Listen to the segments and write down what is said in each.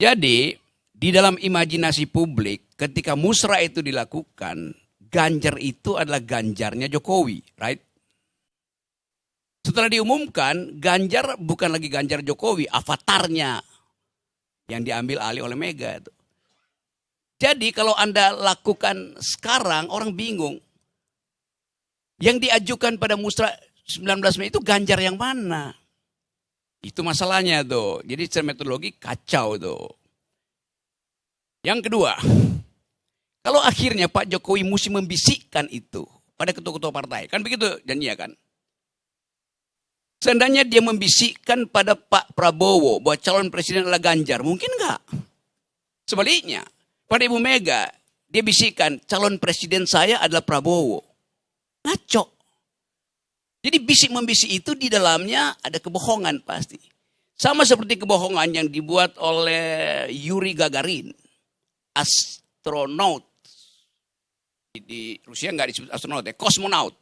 Jadi di dalam imajinasi publik ketika musrah itu dilakukan, Ganjar itu adalah Ganjarnya Jokowi, right? Setelah diumumkan, Ganjar bukan lagi Ganjar Jokowi, avatarnya yang diambil alih oleh Mega itu. Jadi kalau Anda lakukan sekarang, orang bingung. Yang diajukan pada musrah 19 Mei itu Ganjar yang mana? Itu masalahnya tuh. Jadi secara metodologi kacau tuh. Yang kedua, kalau akhirnya Pak Jokowi mesti membisikkan itu pada ketua-ketua partai. Kan begitu janjinya kan? Seandainya dia membisikkan pada Pak Prabowo bahwa calon presiden adalah Ganjar. Mungkin enggak? Sebaliknya, pada Ibu Mega, dia bisikkan calon presiden saya adalah Prabowo. Ngaco. Jadi bisik-membisik itu di dalamnya ada kebohongan pasti. Sama seperti kebohongan yang dibuat oleh Yuri Gagarin. Astronaut. Di Rusia nggak disebut astronaut ya, kosmonaut.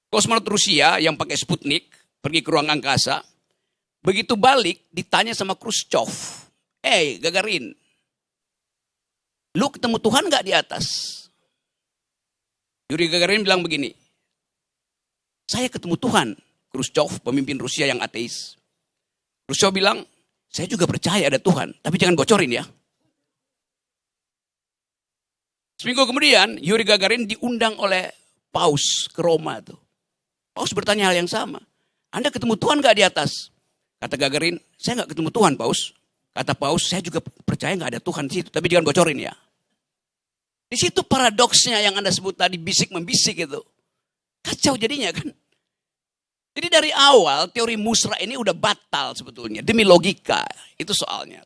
Kosmonaut Rusia yang pakai Sputnik, pergi ke ruang angkasa. Begitu balik, ditanya sama Khrushchev. Gagarin, lu ketemu Tuhan nggak di atas? Yuri Gagarin bilang begini, saya ketemu Tuhan. Khrushchev, pemimpin Rusia yang ateis. Khrushchev bilang, saya juga percaya ada Tuhan, tapi jangan bocorin ya. Seminggu kemudian, Yuri Gagarin diundang oleh Paus ke Roma tuh. Paus bertanya hal yang sama. Anda ketemu Tuhan nggak di atas? Kata Gagarin, saya nggak ketemu Tuhan, Paus. Kata Paus, saya juga percaya nggak ada Tuhan di situ, tapi jangan bocorin ya. Di situ paradoksnya yang Anda sebut tadi, bisik-membisik itu. Kacau jadinya kan. Jadi dari awal teori musrah ini udah batal sebetulnya. Demi logika, itu soalnya.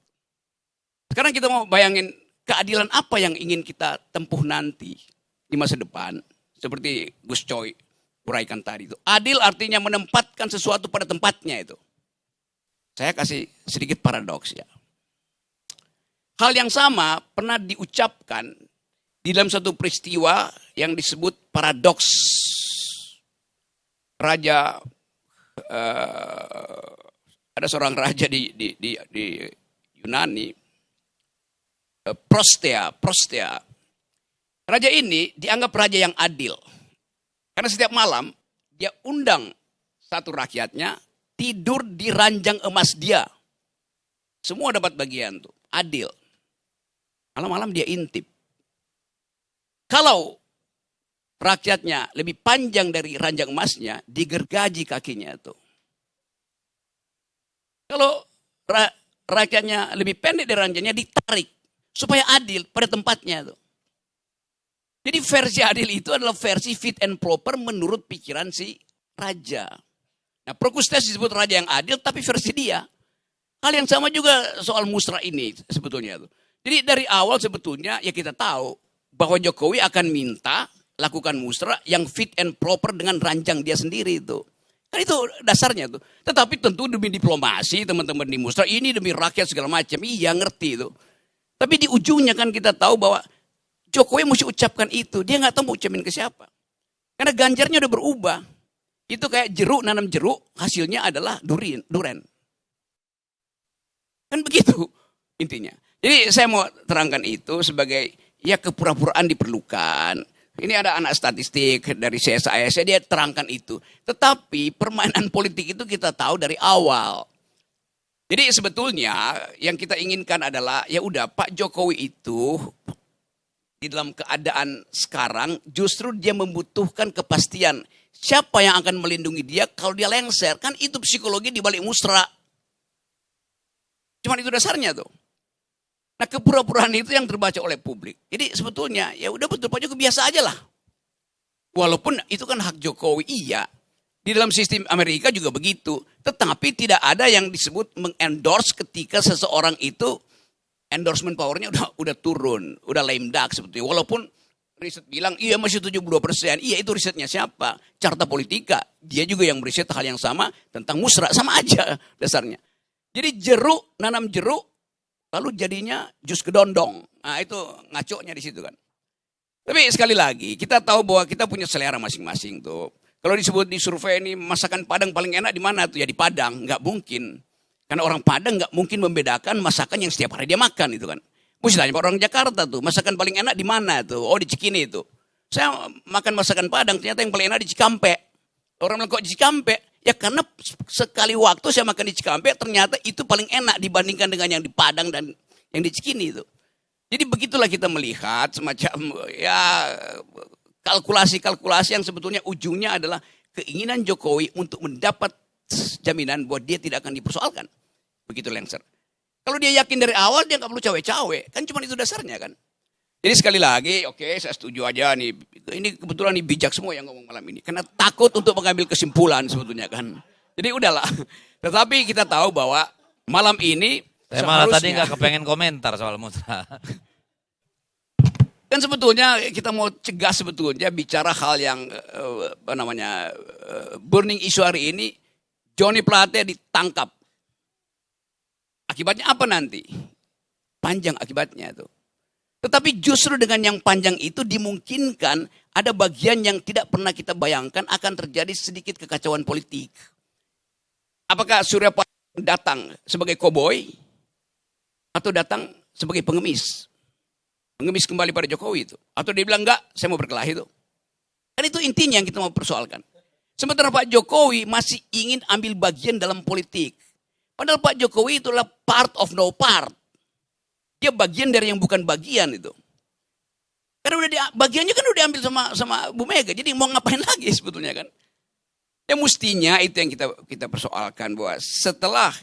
Sekarang kita mau bayangin keadilan apa yang ingin kita tempuh nanti di masa depan. Seperti Gus Coy uraikan tadi itu. Adil artinya menempatkan sesuatu pada tempatnya itu. Saya kasih sedikit paradoks ya. Hal yang sama pernah diucapkan di dalam satu peristiwa yang disebut paradoks raja. Ada seorang raja di Yunani. Prostea. Raja ini dianggap raja yang adil. Karena setiap malam dia undang satu rakyatnya tidur di ranjang emas dia. Semua dapat bagian tuh, adil. Malam-malam dia intip. Kalau rakyatnya lebih panjang dari ranjang emasnya, digergaji kakinya tuh. Kalau rakyatnya lebih pendek dari ranjangnya, ditarik. Supaya adil pada tempatnya tuh. Jadi versi adil itu adalah versi fit and proper menurut pikiran si raja. Nah, Prokustes disebut raja yang adil tapi versi dia. Hal yang sama juga soal musrah ini sebetulnya tuh. Jadi dari awal sebetulnya ya kita tahu bahwa Jokowi akan minta lakukan musrah yang fit and proper dengan ranjang dia sendiri itu. Kan itu dasarnya tuh. Tetapi tentu demi diplomasi teman-teman di musrah ini demi rakyat segala macam. Iya ngerti itu. Tapi di ujungnya kan kita tahu bahwa Jokowi mesti ucapkan itu. Dia nggak tahu mau ucapin ke siapa. Karena Ganjarnya udah berubah. Itu kayak jeruk, nanam jeruk, hasilnya adalah duren. Kan begitu intinya. Jadi saya mau terangkan itu sebagai ya kepura-puraan diperlukan. Ini ada anak statistik dari CSIS, dia terangkan itu. Tetapi permainan politik itu kita tahu dari awal. Jadi sebetulnya yang kita inginkan adalah ya udah Pak Jokowi itu di dalam keadaan sekarang justru dia membutuhkan kepastian siapa yang akan melindungi dia kalau dia lengser. Kan itu psikologi di balik musrah. Cuman itu dasarnya tuh. Nah kepura-puraan itu yang terbaca oleh publik. Jadi sebetulnya ya udah betul Pak Jokowi biasa aja lah. Walaupun itu kan hak Jokowi, iya. Di dalam sistem Amerika juga begitu. Tetapi tidak ada yang disebut mengendorse ketika seseorang itu endorsement powernya udah turun. Udah lame duck sebetulnya. Walaupun riset bilang iya masih 72%. Iya itu risetnya siapa? Carta Politika. Dia juga yang meriset hal yang sama tentang musrah. Sama aja dasarnya. Jadi jeruk, nanam jeruk. Lalu jadinya jus kedondong. Nah itu ngaconya di situ kan. Tapi sekali lagi kita tahu bahwa kita punya selera masing-masing tuh. Kalau disebut di survei ini masakan Padang paling enak di mana tuh? Ya di Padang, nggak mungkin. Karena orang Padang nggak mungkin membedakan masakan yang setiap hari dia makan itu kan. Mesti tanya orang Jakarta tuh, masakan paling enak di mana tuh? Oh di Cikini itu. Saya makan masakan Padang, ternyata yang paling enak di Cikampek. Orang bilang kok di Cikampek? Ya karena sekali waktu saya makan di Cikampek, ternyata itu paling enak dibandingkan dengan yang di Padang dan yang di Cikini itu. Jadi begitulah kita melihat semacam ya kalkulasi-kalkulasi yang sebetulnya ujungnya adalah keinginan Jokowi untuk mendapat jaminan bahwa dia tidak akan dipersoalkan. Begitu Lengser. Kalau dia yakin dari awal, dia nggak perlu cawe-cawe. Kan cuma itu dasarnya kan. Jadi sekali lagi, oke, saya setuju aja nih. Ini kebetulan nih bijak semua yang ngomong malam ini. Karena takut untuk mengambil kesimpulan sebetulnya kan. Jadi udahlah. Tetapi kita tahu bahwa malam ini saya malah tadi nggak kepengen komentar soal Musra. Kan sebetulnya kita mau cegah sebetulnya bicara hal yang burning issue hari ini. Johnny Plate ditangkap. Akibatnya apa nanti? Panjang akibatnya itu. Tetapi justru dengan yang panjang itu dimungkinkan ada bagian yang tidak pernah kita bayangkan akan terjadi sedikit kekacauan politik. Apakah Surya Paloh datang sebagai koboi atau datang sebagai pengemis? Pengemis kembali pada Jokowi itu. Atau dia bilang enggak, saya mau berkelahi itu. Kan itu intinya yang kita mau persoalkan. Sementara Pak Jokowi masih ingin ambil bagian dalam politik. Padahal Pak Jokowi itulah part of no part. Dia bagian dari yang bukan bagian itu. Karena bagiannya kan udah diambil sama Bu Mega. Jadi mau ngapain lagi sebetulnya kan? Ya mestinya itu yang kita persoalkan bahwa setelah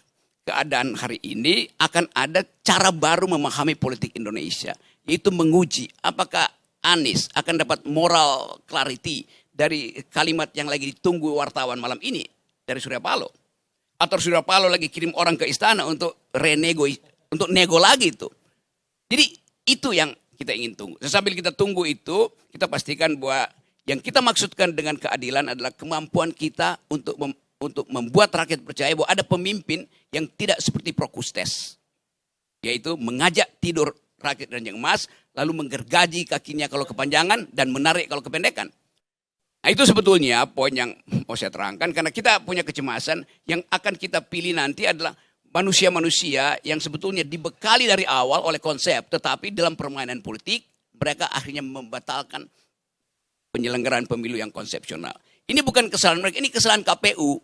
keadaan hari ini akan ada cara baru memahami politik Indonesia. Yaitu menguji apakah Anies akan dapat moral clarity dari kalimat yang lagi ditunggu wartawan malam ini dari Surya Paloh. Atau Surya Paloh lagi kirim orang ke istana untuk nego lagi itu. Jadi itu yang kita ingin tunggu. Sambil kita tunggu itu, kita pastikan bahwa yang kita maksudkan dengan keadilan adalah kemampuan kita untuk membuat rakyat percaya bahwa ada pemimpin yang tidak seperti Prokustes. Yaitu mengajak tidur rakyat ranjang emas, lalu menggergaji kakinya kalau kepanjangan dan menarik kalau kependekan. Nah itu sebetulnya poin yang mau saya terangkan, karena kita punya kecemasan yang akan kita pilih nanti adalah manusia-manusia yang sebetulnya dibekali dari awal oleh konsep, tetapi dalam permainan politik mereka akhirnya membatalkan penyelenggaraan pemilu yang konsepsional. Ini bukan kesalahan mereka, ini kesalahan KPU.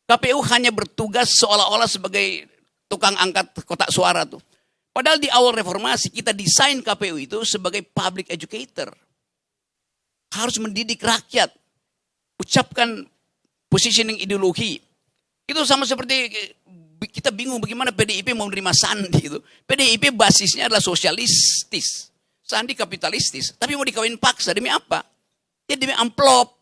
KPU hanya bertugas seolah-olah sebagai tukang angkat kotak suara tuh. Padahal di awal reformasi kita desain KPU itu sebagai public educator. Harus mendidik rakyat. Ucapkan positioning ideologi. Itu sama seperti kita bingung bagaimana PDIP mau menerima Sandi itu. PDIP basisnya adalah sosialistis. Sandi kapitalistis. Tapi mau dikawin paksa demi apa? Ya demi amplop.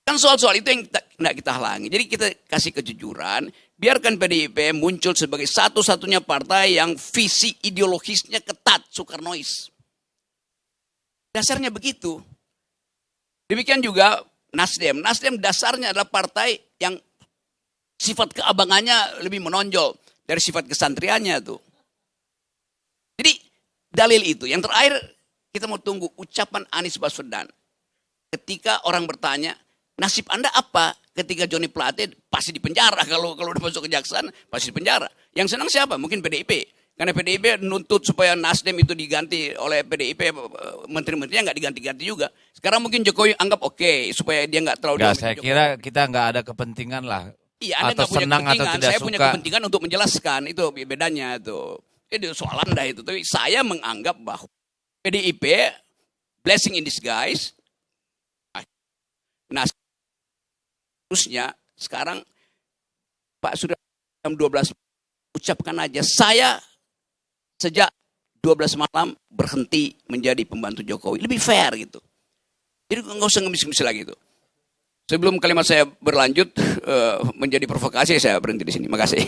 Kan soal-soal itu yang tidak kita halangi. Jadi kita kasih kejujuran. Biarkan PDIP muncul sebagai satu-satunya partai yang visi ideologisnya ketat, Soekarnois. Dasarnya begitu. Demikian juga Nasdem. Nasdem dasarnya adalah partai yang sifat keabangannya lebih menonjol dari sifat kesantriannya tuh. Jadi dalil itu. Yang terakhir kita mau tunggu ucapan Anies Baswedan. Ketika orang bertanya, nasib Anda apa ketika Johnny Plate pasti di penjara. Kalau udah masuk kejaksaan pasti di penjara. Yang senang siapa? Mungkin PDIP. Karena PDIP nuntut supaya Nasdem itu diganti oleh PDIP, menteri-menterinya nggak diganti-ganti juga. Sekarang mungkin Jokowi anggap oke supaya dia nggak terlalu. Ya, saya kira kita nggak ada kepentingan lah. Iya, Anda atau punya senang atau tidak saya suka. punya kepentingan untuk menjelaskan itu bedanya tuh. Itu soal Anda itu. Tapi saya menganggap bahwa PDIP blessing in disguise. Nah, terusnya sekarang Pak Surya jam 12 ucapkan aja saya sejak 12 malam berhenti menjadi pembantu Jokowi. Lebih fair gitu. Jadi nggak usah ngemis-ngemis lagi itu. Sebelum kalimat saya berlanjut menjadi provokasi, saya berhenti di sini. Makasih.